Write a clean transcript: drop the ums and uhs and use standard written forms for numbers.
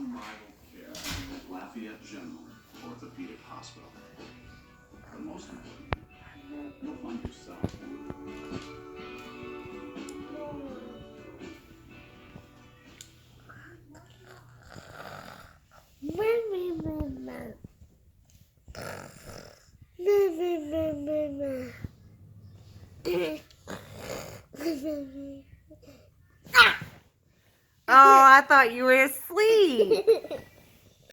unrivaled care at Lafayette General Orthopedic Hospital. But most importantly, you'll find yourself. Oh, I thought you were asleep.